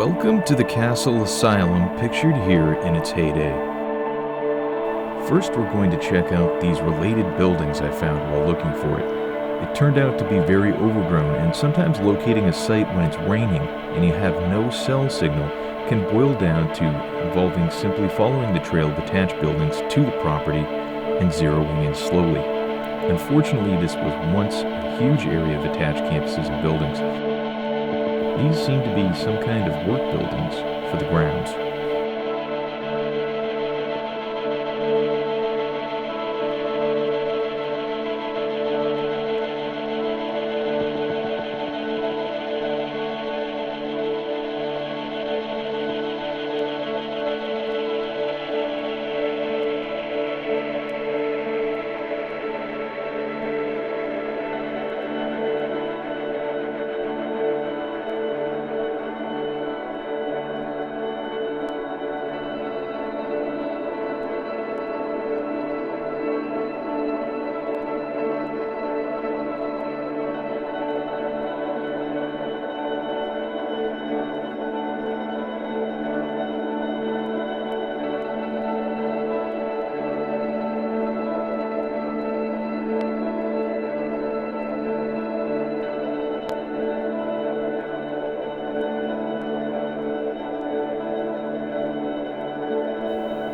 Welcome to the Castle Asylum pictured here in its heyday. First, we're going to check out these related buildings I found while looking for it. It turned out to be very overgrown, and sometimes locating a site when it's raining and you have no cell signal can boil down to involving simply following the trail of attached buildings to the property and zeroing in slowly. Unfortunately, this was once a huge area of attached campuses and buildings. These seem to be some kind of work buildings for the grounds.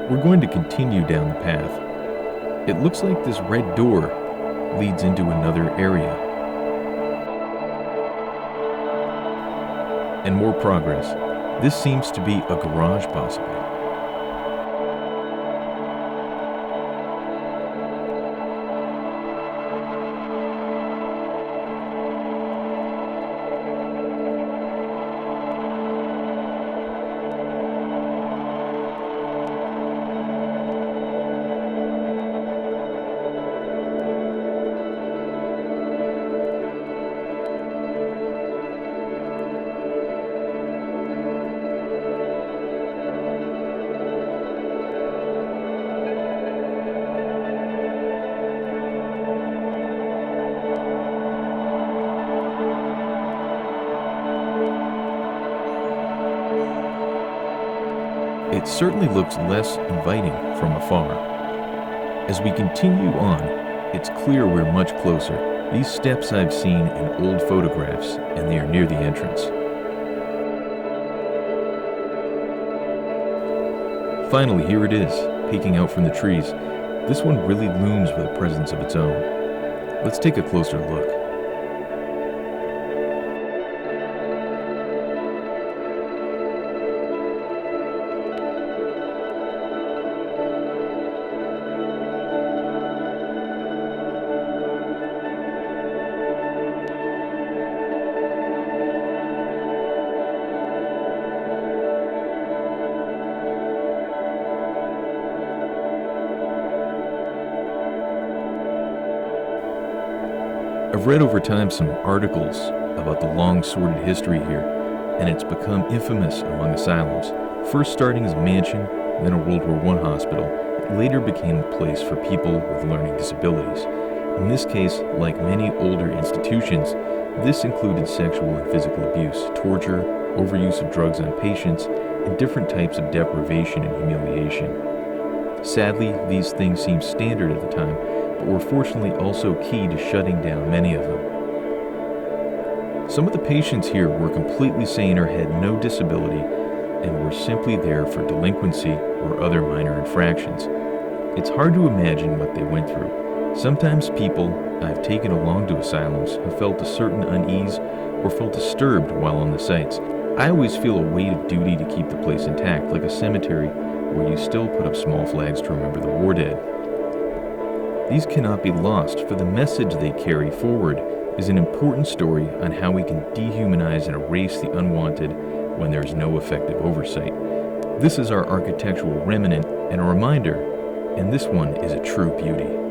We're going to continue down the path. It looks like this red door leads into another area. And more progress. This seems to be a garage possibly. It certainly looks less inviting from afar. As we continue on, it's clear we're much closer. These steps I've seen in old photographs, and they are near the entrance. Finally, here it is, peeking out from the trees. This one really looms with a presence of its own. Let's take a closer look. I've read over time some articles about the long sordid history here, and it's become infamous among asylums. First starting as a mansion, then a World War I hospital, it later became a place for people with learning disabilities. In this case, like many older institutions, this included sexual and physical abuse, torture, overuse of drugs on patients, and different types of deprivation and humiliation. Sadly, these things seemed standard at the time, but were fortunately also key to shutting down many of them. Some of the patients here were completely sane or had no disability and were simply there for delinquency or other minor infractions. It's hard to imagine what they went through. Sometimes people I've taken along to asylums have felt a certain unease or felt disturbed while on the sites. I always feel a weight of duty to keep the place intact, like a cemetery where you still put up small flags to remember the war dead. These cannot be lost, for the message they carry forward is an important story on how we can dehumanize and erase the unwanted when there is no effective oversight. This is our architectural remnant and a reminder, and this one is a true beauty.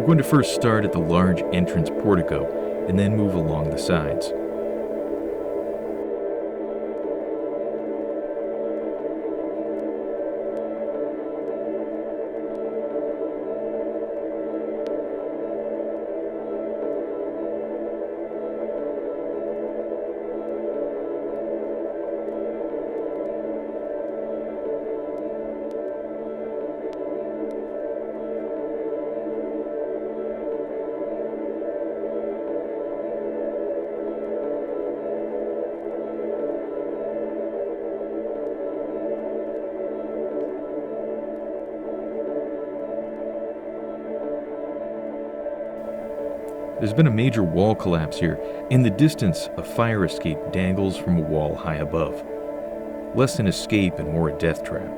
going to first start at the large entrance portico and then move along the sides. There's been a major wall collapse here. In the distance, a fire escape dangles from a wall high above. Less an escape and more a death trap.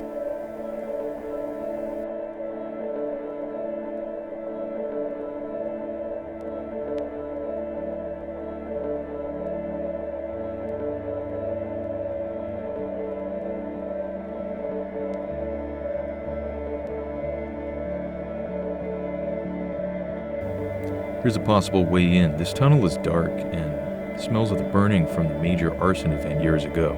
Here's a possible way in. This tunnel is dark and smells of the burning from the major arson event years ago.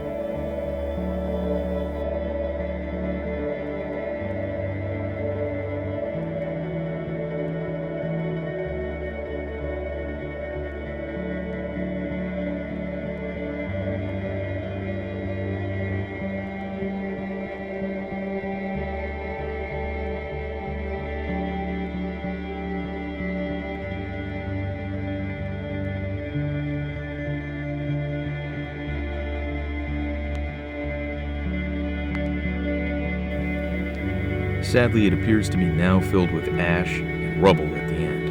Sadly, it appears to be now filled with ash and rubble at the end.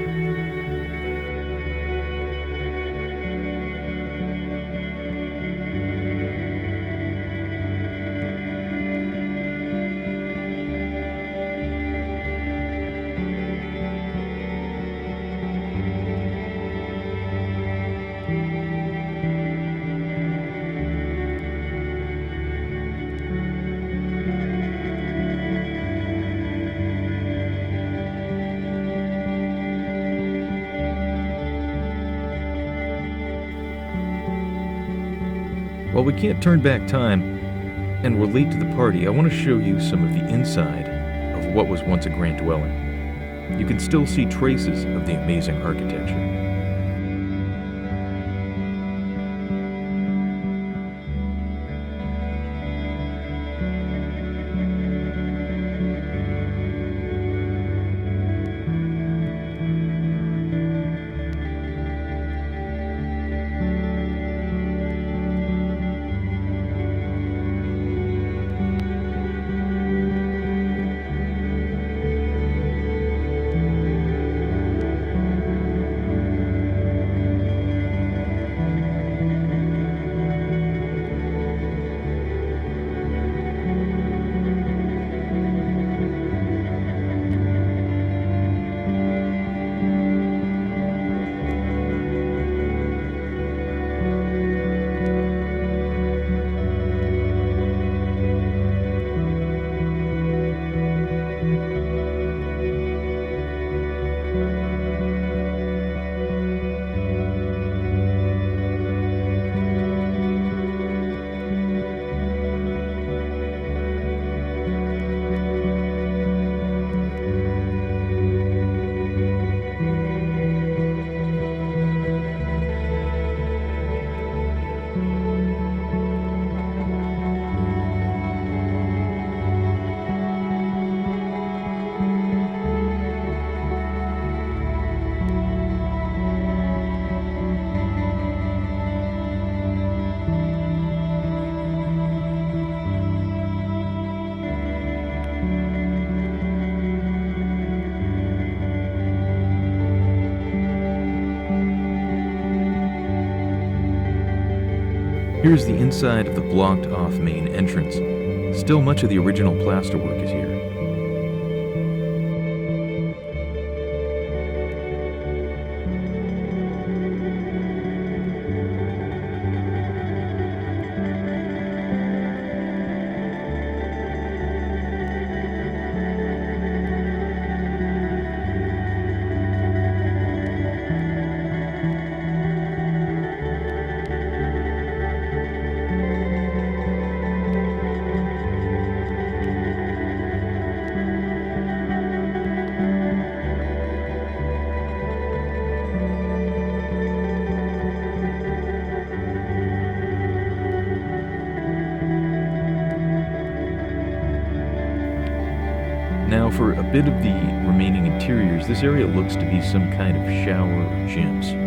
While we can't turn back time, and we're late to the party, I want to show you some of the inside of what was once a grand dwelling. You can still see traces of the amazing architecture. Here's the inside of the blocked-off main entrance. Still much of the original plasterwork is here. for a bit of the remaining interiors, this area looks to be some kind of shower or gyms.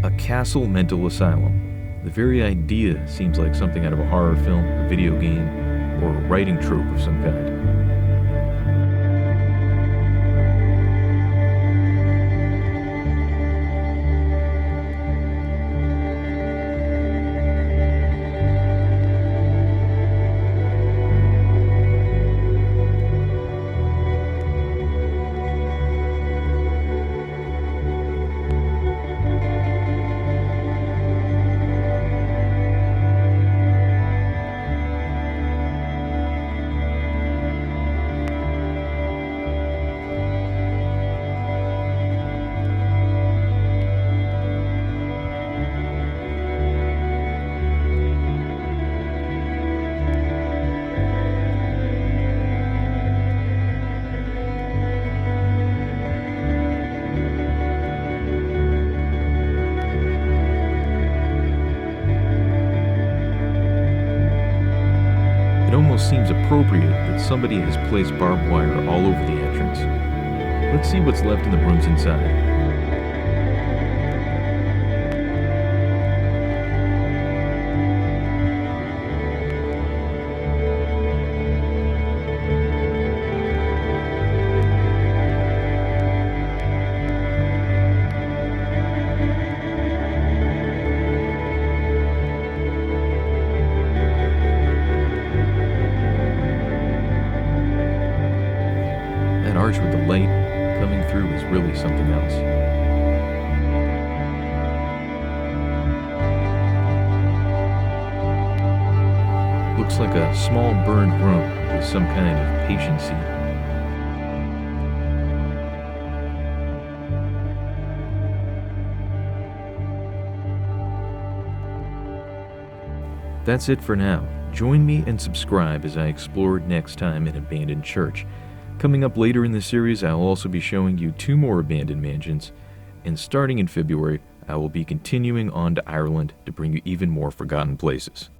A castle mental asylum. The very idea seems like something out of a horror film, a video game, or a writing trope of some kind. It almost seems appropriate that somebody has placed barbed wire all over the entrance. Let's see what's left in the rooms inside. That arch with the light coming through is really something else. Looks like a small burned room with some kind of patient seat. That's it for now. Join me and subscribe as I explore next time an abandoned church. Coming up later in the series, I will also be showing you 2 more abandoned mansions, and starting in February, I will be continuing on to Ireland to bring you even more forgotten places.